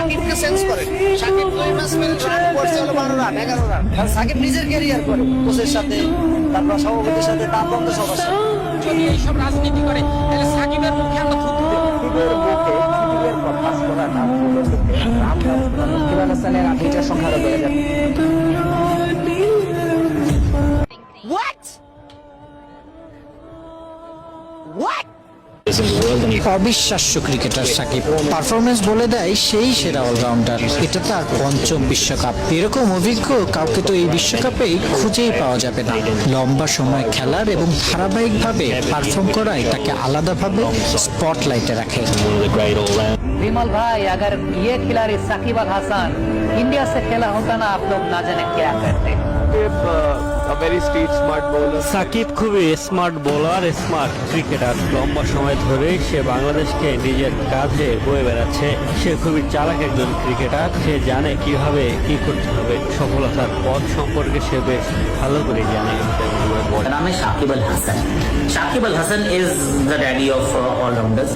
সাকিবকে সেন্স করে। সাকিব 2 ম্যাচ মিলে রান করছে হলো 12 রান 11 রান। কারণ সাকিব নিজের ক্যারিয়ার করে কোচের সাথে, তারপর সভাপতির সাথে, তারপর তো সবার সাথে। যদি এইসব রাজনীতি করে তাহলে সাকিবের মুখে আমরা থুতু দেব। সাকিবের মুখে সাকিবের কথা শোনা না ইমরান হাসানের আপিটার সংখ্যা আরো বেড়ে যাবে। What? What? অবিশ্বাস্য ক্রিকেটার সাকিব, পারফরমেন্স বলে দেয় সেই সেরা অলরাউন্ডার। এটা তার পঞ্চম বিশ্বকাপ। এরকম অভিজ্ঞ কাউকে তো এই বিশ্বকাপেই খুঁজেই পাওয়া যাবে না। লম্বা সময় খেলার এবং ধারাবাহিকভাবে পারফর্ম করায় তাকে আলাদাভাবে স্পটলাইটে রাখে। विमल भाई, अगर ये खिलाड़ी साकिब अल हसन इंडिया से खेला होता ना, आप लोग ना जाने क्या करते। সাকিব খুবই স্মার্ট বোলার, স্মার্ট ক্রিকেটার। লম্বা সময় ধরে সে বাংলাদেশকে নিজের কাঁধে বয়ে বেড়াচ্ছে। সে খুবই চালাক একজন ক্রিকেটার। সে জানে কিভাবে কি করতে হবে। সফলতার পথ সম্পর্কে সে বেশ ভালো করে জানে। नाम है Shakib Al Hasan. Shakib Al Hasan is the daddy of allrounders.